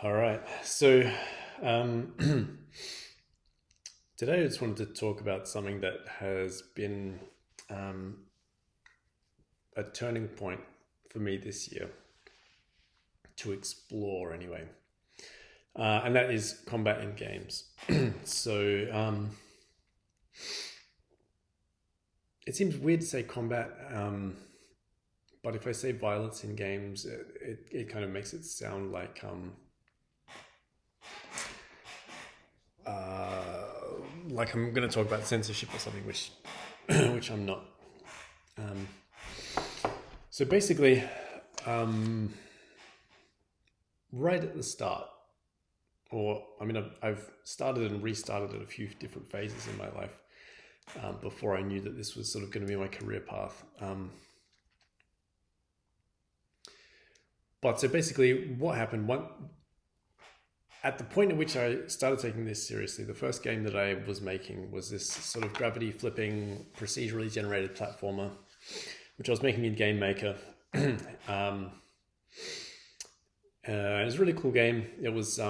All right. So um, today I just wanted to talk about something that has been um, a turning point for me this year to explore, anyway. And that is combat in games. So it seems weird to say combat, but if I say violence in games, it kind of makes it sound like I'm going to talk about censorship or something, which which I'm not. Um, so basically, um, right at the start, or I mean, I've started and restarted at a few different phases in my life before I knew that this was sort of going to be my career path. But so basically, what happened? At the point at which I started taking this seriously, the first game that I was making was this sort of gravity flipping, procedurally generated platformer, which I was making in Game Maker. um, it was a really cool game. It was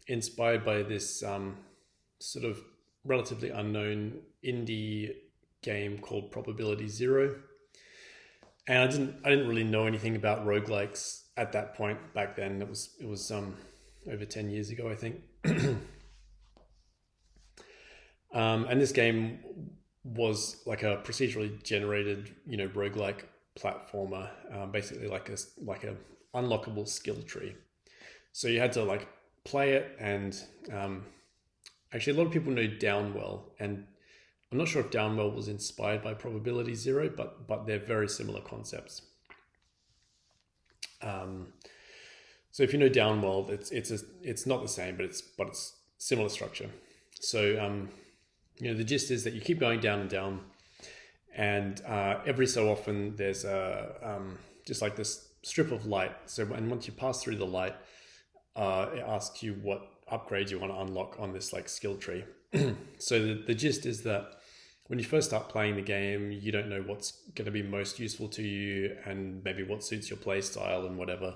inspired by this sort of relatively unknown indie game called Probability Zero. And I didn't really know anything about roguelikes at that point back then. It was over 10 years ago, I think. And this game was like a procedurally generated, roguelike platformer, basically like a unlockable skill tree. So you had to like play it, and actually a lot of people know Downwell, and I'm not sure if Downwell was inspired by Probability Zero, but they're very similar concepts. Um, so if you know Downwell, it's not the same, but it's similar structure. So the gist is that you keep going down and down, and every so often there's just like this strip of light. So and once you pass through the light, it asks you what upgrades you want to unlock on this like skill tree. So the gist is that when you first start playing the game, you don't know what's going to be most useful to you and maybe what suits your play style and whatever.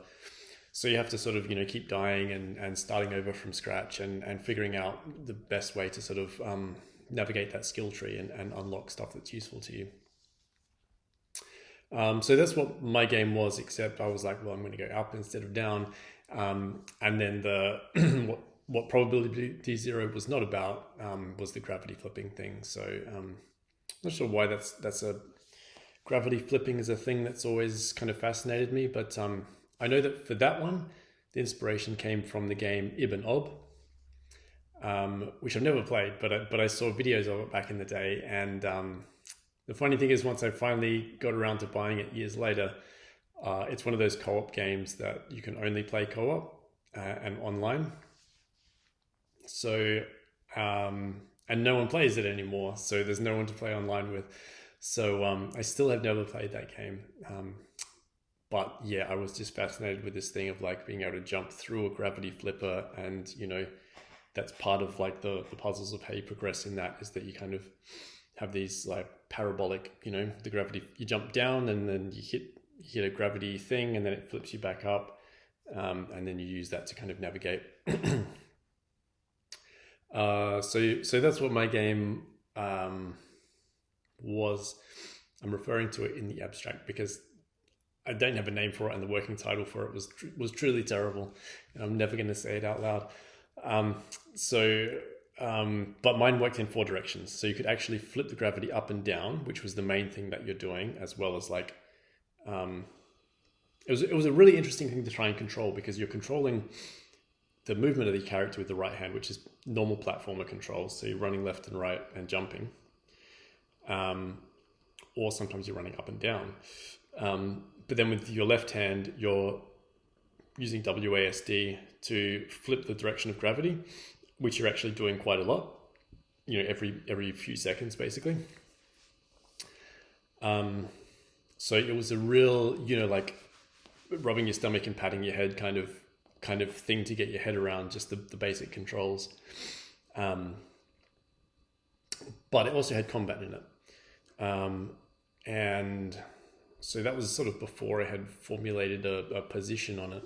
So you have to sort of, keep dying and starting over from scratch and figuring out the best way to sort of navigate that skill tree and unlock stuff that's useful to you. So that's what my game was, except I was like, well, I'm going to go up instead of down. And then the what Probability Zero was not about was the gravity flipping thing. So not sure why that's a gravity flipping is a thing that's always kind of fascinated me, but I know that for that one, the inspiration came from the game Ibn Ob, which I've never played, but I saw videos of it back in the day. And the funny thing is, once I finally got around to buying it years later, it's one of those co-op games that you can only play co-op and online. So, and no one plays it anymore. So there's no one to play online with. So I still have never played that game. But yeah, I was just fascinated with this thing of like being able to jump through a gravity flipper, and that's part of like the puzzles of how you progress in that, is that you kind of have these like parabolic, the gravity, you jump down and then you hit a gravity thing, and then it flips you back up, and then you use that to kind of navigate. So that's what my game was. I'm referring to it in the abstract because I don't have a name for it, and the working title for it was truly terrible. And I'm never going to say it out loud. But mine worked in four directions. So you could actually flip the gravity up and down, which was the main thing that you're doing, as well as like, it was a really interesting thing to try and control, because you're controlling the movement of the character with the right hand, which is normal platformer controls. So you're running left and right and jumping. Or sometimes you're running up and down. But then with your left hand, you're using WASD to flip the direction of gravity, which you're actually doing quite a lot, every few seconds, basically. So it was a real, like rubbing your stomach and patting your head kind of thing to get your head around just the basic controls. But it also had combat in it. And so that was sort of before I had formulated a position on it.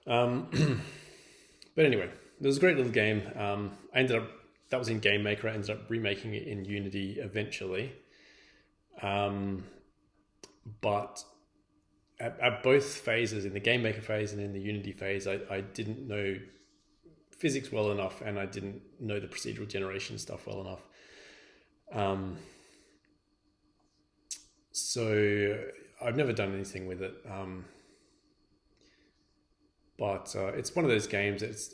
But anyway, it was a great little game. I ended up, that was in Game Maker. I ended up remaking it in Unity eventually. But at both phases, in the Game Maker phase and in the Unity phase, I didn't know physics well enough, and I didn't know the procedural generation stuff well enough. So I've never done anything with it. But it's one of those games. It's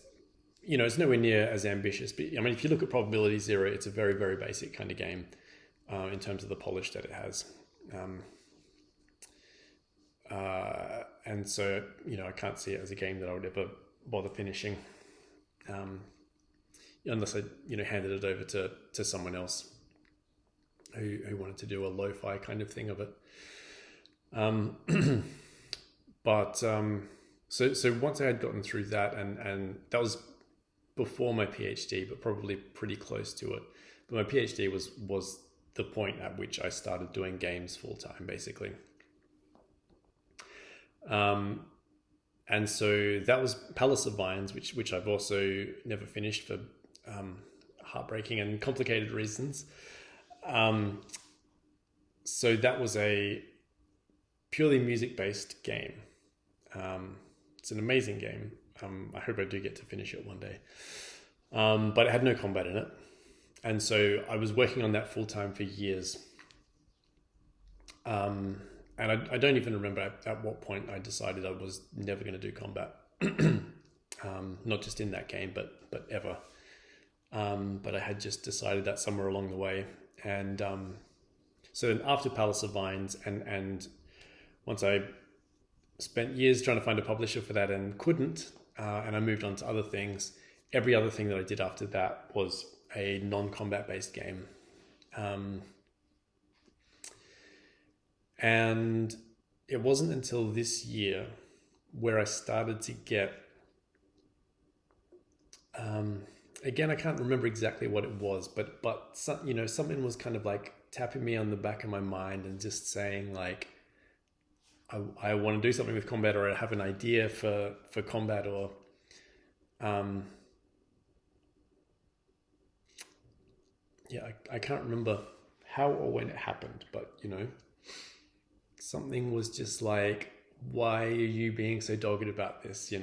it's nowhere near as ambitious. But I mean, if you look at Probability Zero, it's a very, very basic kind of game in terms of the polish that it has. And so I can't see it as a game that I would ever bother finishing, unless I handed it over to someone else who wanted to do a lo-fi kind of thing of it. But so once I had gotten through that, and that was before my PhD, but probably pretty close to it. But my PhD was the point at which I started doing games full time, basically. And so that was Palace of Vines, which I've also never finished for heartbreaking and complicated reasons. So that was a purely music-based game. It's an amazing game. I hope I do get to finish it one day. But it had no combat in it. And so I was working on that full-time for years. And I don't even remember at what point I decided I was never going to do combat. Not just in that game, but ever. But I had just decided that somewhere along the way. And so then after Palace of Vines, and once I spent years trying to find a publisher for that and couldn't, and I moved on to other things, every other thing that I did after that was a non-combat based game. And it wasn't until this year where I started to get, again, I can't remember exactly what it was, but something was kind of like tapping me on the back of my mind and just saying like, I want to do something with combat, or I have an idea for combat, or I can't remember how or when it happened, but something was just like, why are you being so dogged about this,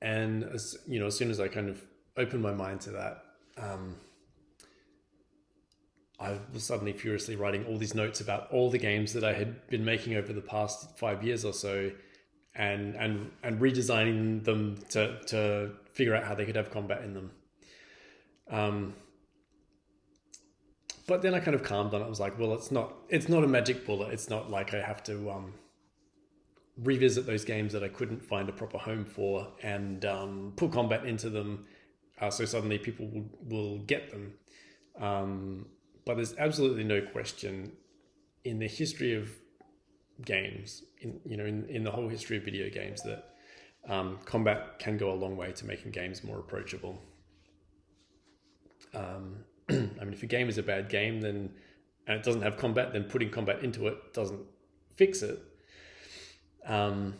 and as soon as I kind of opened my mind to that, I was suddenly furiously writing all these notes about all the games that I had been making over the past 5 years or so, and redesigning them to figure out how they could have combat in them. But then I kind of calmed down. I was like, well, it's not a magic bullet. It's not like I have to revisit those games that I couldn't find a proper home for and put combat into them, so suddenly people will get them. But there's absolutely no question in the history of games, in the whole history of video games, that combat can go a long way to making games more approachable. I mean, if a game is a bad game, and it doesn't have combat, then putting combat into it doesn't fix it. But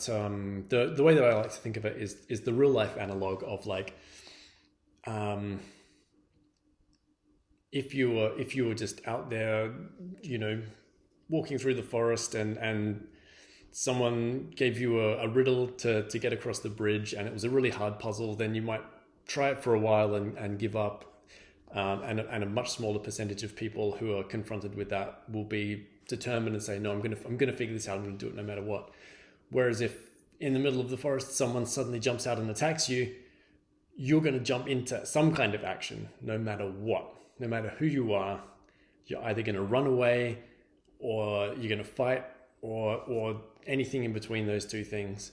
the way that I like to think of it is the real life analog of like, if you were just out there, walking through the forest, and someone gave you a riddle to get across the bridge, and it was a really hard puzzle, then you might try it for a while and give up. And a much smaller percentage of people who are confronted with that will be determined and say, no, I'm gonna figure this out. I'm gonna do it no matter what. Whereas if in the middle of the forest someone suddenly jumps out and attacks you, you're gonna jump into some kind of action no matter what. No matter who you are, you're either gonna run away, or you're gonna fight, or anything in between those two things.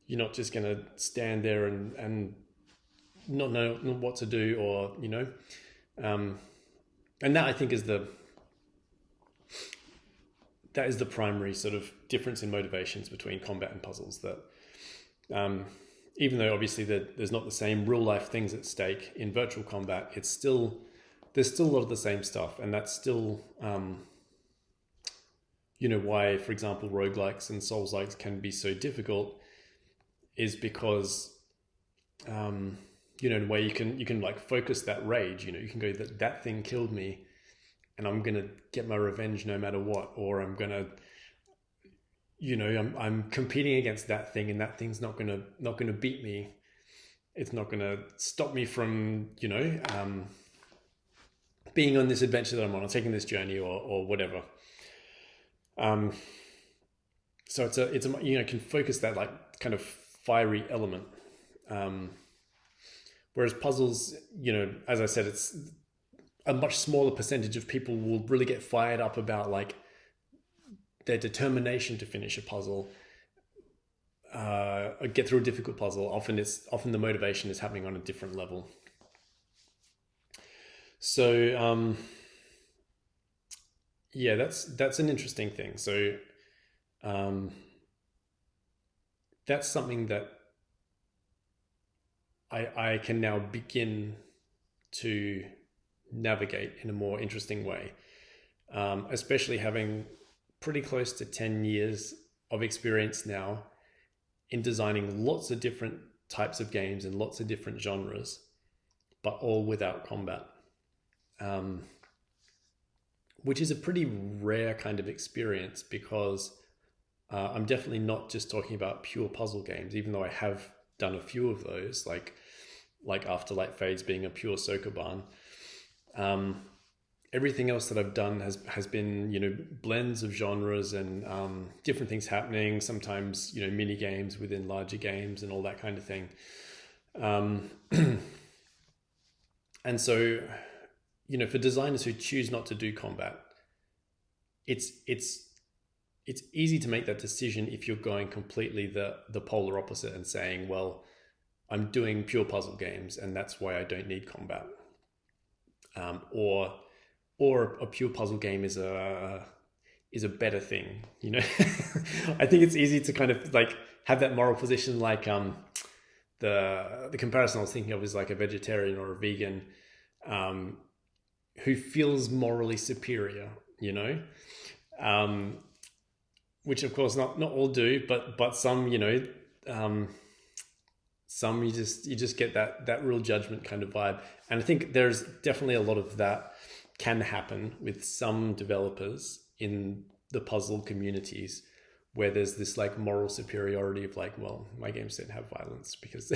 You're not just gonna stand there and not know what to do, or and that I think is the primary sort of difference in motivations between combat and puzzles. That even though obviously there's not the same real life things at stake in virtual combat, there's still a lot of the same stuff, and that's still why, for example, roguelikes and Souls-likes can be so difficult is because, in a way you can like focus that rage. You can go that thing killed me, and I'm gonna get my revenge no matter what, or I'm gonna, I'm competing against that thing, and that thing's not gonna beat me. It's not gonna stop me from being on this adventure that I'm on, or taking this journey, or whatever. So it's a can focus that like kind of fiery element. Whereas puzzles, as I said, it's a much smaller percentage of people will really get fired up about like their determination to finish a puzzle, or get through a difficult puzzle. Often the motivation is happening on a different level. So yeah, that's an interesting thing. So that's something that I can now begin to navigate in a more interesting way, especially having pretty close to 10 years of experience now in designing lots of different types of games and lots of different genres, but all without combat, which is a pretty rare kind of experience, because I'm definitely not just talking about pure puzzle games, even though I have done a few of those, like Afterlight Fades being a pure Sokoban. Everything else that I've done has been blends of genres and different things happening. Sometimes mini games within larger games and all that kind of thing. And so for designers who choose not to do combat, it's easy to make that decision if you're going completely the polar opposite and saying, well, I'm doing pure puzzle games and that's why I don't need combat. Or a pure puzzle game is a better thing. I think it's easy to kind of like have that moral position, like the comparison I was thinking of is like a vegetarian or a vegan who feels morally superior, which of course not all do, but some, some you just get that real judgment kind of vibe. And I think there's definitely a lot of that can happen with some developers in the puzzle communities, where there's this like moral superiority of like, well, my games don't have violence because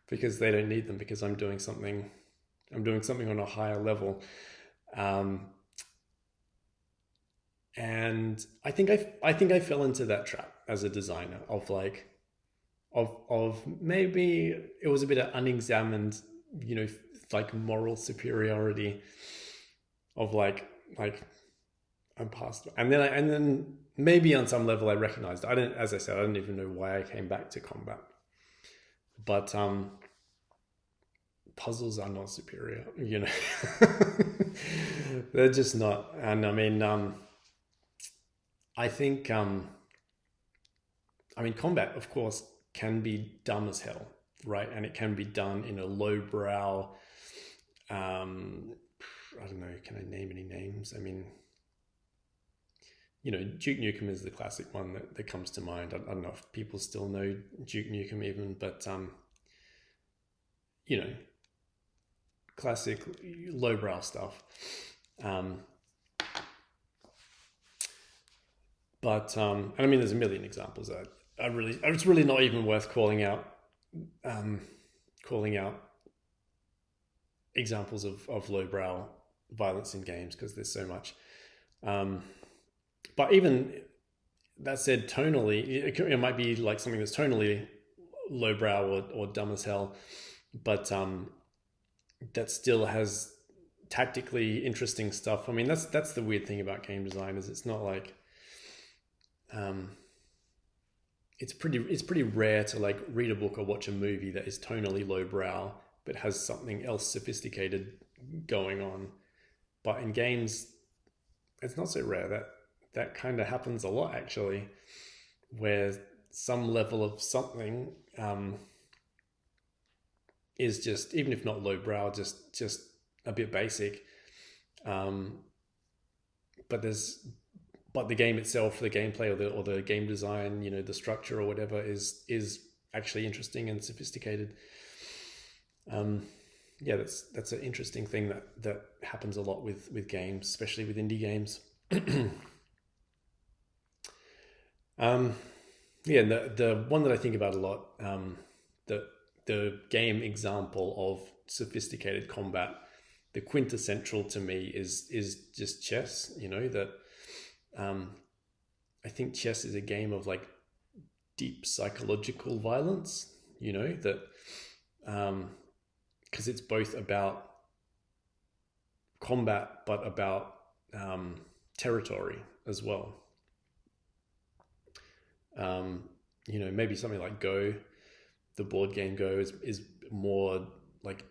because they don't need them, because I'm doing something on a higher level. And I think I fell into that trap as a designer of like of maybe it was a bit of unexamined, like moral superiority of like I'm past, and then maybe on some level I recognized I don't even know why I came back to combat, but puzzles are not superior, they're just not. And I mean I think combat of course can be dumb as hell, right? And it can be done in a lowbrow, I don't know, can I name any names? I mean, Duke Nukem is the classic one that comes to mind. I don't know if people still know Duke Nukem even, but classic lowbrow stuff. But and I mean, there's a million examples that it's really not even worth calling out examples of lowbrow violence in games, because there's so much. But even that said, tonally, it might be like something that's tonally lowbrow or dumb as hell, but that still has tactically interesting stuff. I mean, that's the weird thing about game design, is it's not like it's pretty rare to like read a book or watch a movie that is tonally lowbrow but has something else sophisticated going on. But in games, it's not so rare. That kind of happens a lot, actually, where some level of something is just, even if not lowbrow, just a bit basic. But there's but the game itself, the gameplay or the game design, the structure or whatever is actually interesting and sophisticated. Yeah, that's an interesting thing that happens a lot with games, especially with indie games. Yeah, and the one that I think about a lot, the game example of sophisticated combat, the quintessential to me is just chess. That I think chess is a game of like deep psychological violence. That because it's both about combat but about territory as well. Maybe something like Go, the board game Go is more like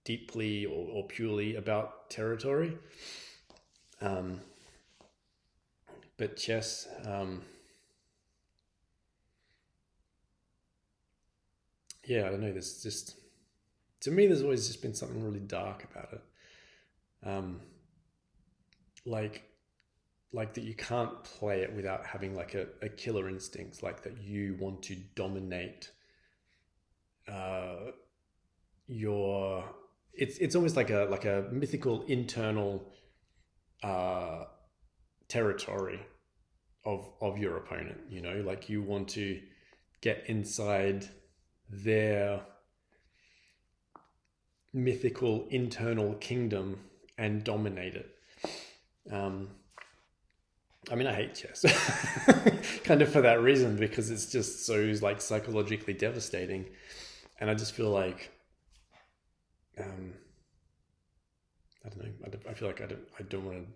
deeply or purely about territory. But chess, yeah, I don't know. There's just, to me, there's always just been something really dark about it. Um, like, like that you can't play it without having like a killer instinct, like that you want to dominate uh, your. It's almost like a mythical internal uh, territory of your opponent. Like you want to get inside their mythical internal kingdom and dominate it. I mean, I hate chess, kind of for that reason, because it's just so like psychologically devastating, and I just feel like, I don't know. I feel like I don't want to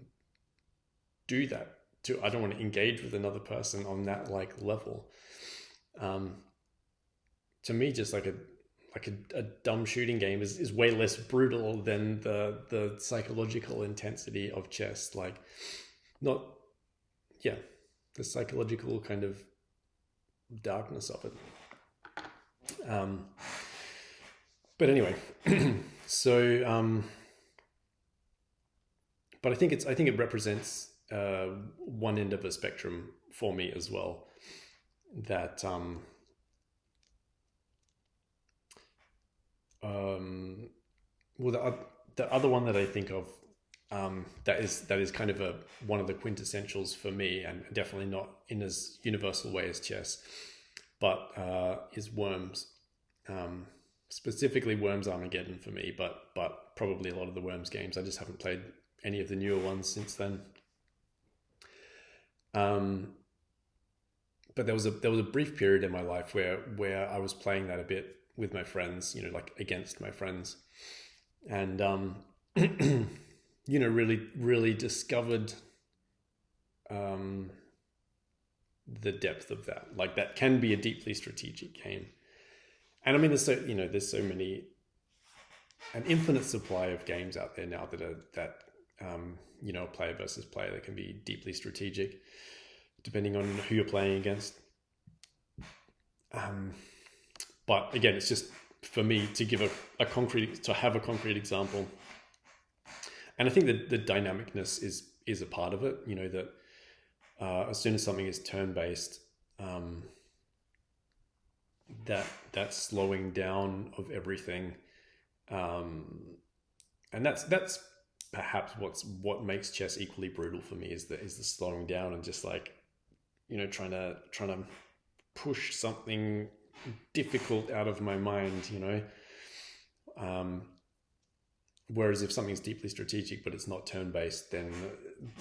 do that. I don't want to engage with another person on that like level. Um, to me, just like a dumb shooting game is way less brutal than the psychological intensity of chess. Like, not, yeah, the psychological kind of darkness of it. But anyway, so but I think it represents one end of a spectrum for me as well. That well, the other one that I think of, that is kind of one of the quintessentials for me, and definitely not in as universal way as chess, but is Worms. Specifically Worms Armageddon for me, but probably a lot of the Worms games. I just haven't played any of the newer ones since then. But there was a brief period in my life where I was playing that a bit with my friends, like against my friends, and really discovered the depth of that. Like, that can be a deeply strategic game. And I mean, there's so many, an infinite supply of games out there now that player versus player that can be deeply strategic, depending on who you're playing against. But again, it's just for me to give a concrete example. And I think that the dynamicness is a part of it. That as soon as something is turn-based, that slowing down of everything, and that's perhaps what makes chess equally brutal for me, is the slowing down and just like trying to push something difficult out of my mind. Whereas if something's deeply strategic but it's not turn-based, then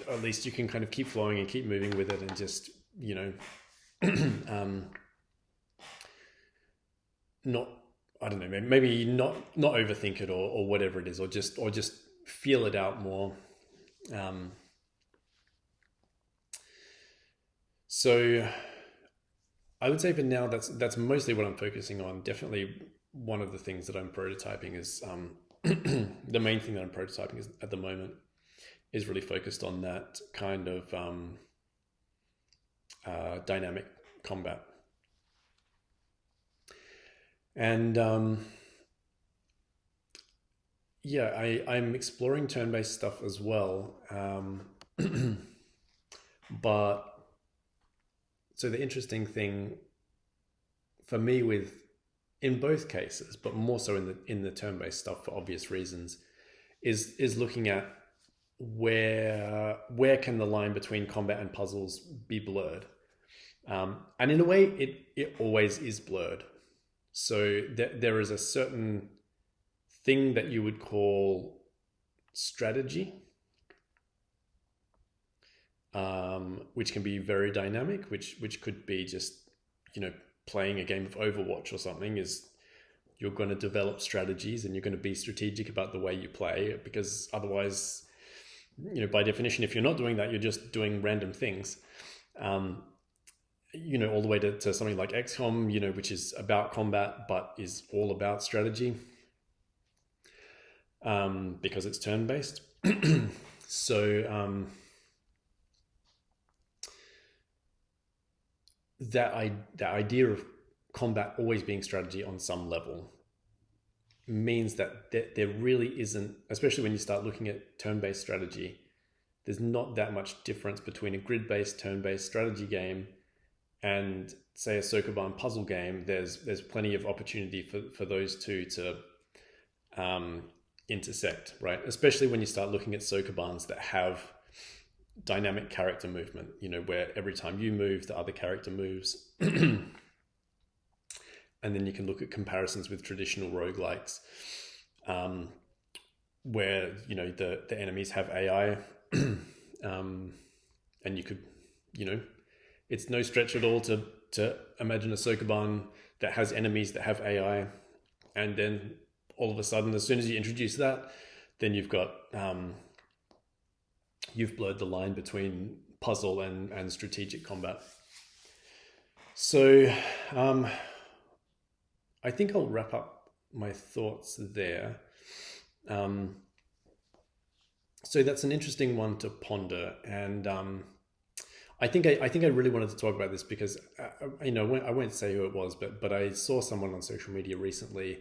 at least you can kind of keep flowing and keep moving with it, and just not, I don't know, maybe not overthink it or whatever it is, or just feel it out more. So I would say for now that's mostly what I'm focusing on. Definitely one of the things that I'm prototyping is the main thing that I'm prototyping is at the moment is really focused on that kind of dynamic combat. And I'm exploring turn-based stuff as well. But so the interesting thing for me with in both cases, but more so in the turn-based stuff for obvious reasons, is looking at where can the line between combat and puzzles be blurred, and in a way it always is blurred. So there is a certain thing that you would call strategy, which can be very dynamic, which could be just, playing a game of Overwatch or something. Is you're going to develop strategies and you're going to be strategic about the way you play, because otherwise, by definition, if you're not doing that, you're just doing random things. All the way to something like XCOM, which is about combat but is all about strategy, because it's turn-based. So that idea of combat always being strategy on some level means that there really isn't, especially when you start looking at turn-based strategy, there's not that much difference between a grid-based turn-based strategy game and, say, a Sokoban puzzle game. There's plenty of opportunity for those two to intersect, right? Especially when you start looking at Sokobans that have dynamic character movement, where every time you move, the other character moves. And then you can look at comparisons with traditional roguelikes, where, the enemies have AI. And you could, it's no stretch at all to imagine a Sokoban that has enemies that have AI. And then all of a sudden, as soon as you introduce that, then you've got, you've blurred the line between puzzle and strategic combat. So I think I'll wrap up my thoughts there. So that's an interesting one to ponder, and I think I really wanted to talk about this because I won't say who it was, but I saw someone on social media recently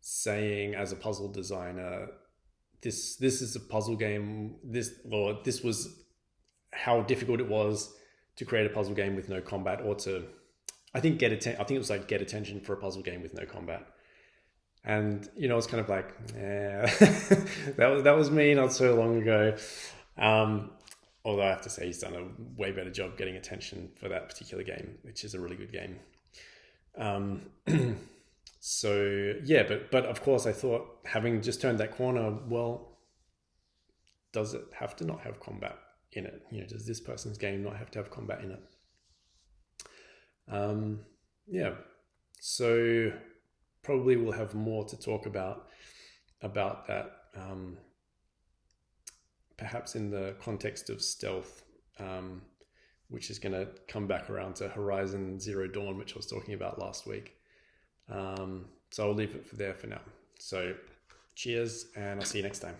saying, as a puzzle designer, this is a puzzle game. This was how difficult it was to create a puzzle game with no combat, or to, I think it was like get attention for a puzzle game with no combat. And it's kind of like, that was me not so long ago. Although I have to say he's done a way better job getting attention for that particular game, which is a really good game. So yeah, but of course I thought, having just turned that corner, well, does it have to not have combat in it? Does this person's game not have to have combat in it? Yeah. So probably we'll have more to talk about that, perhaps in the context of stealth, which is going to come back around to Horizon Zero Dawn, which I was talking about last week. So I'll leave it there for now. So cheers, and I'll see you next time.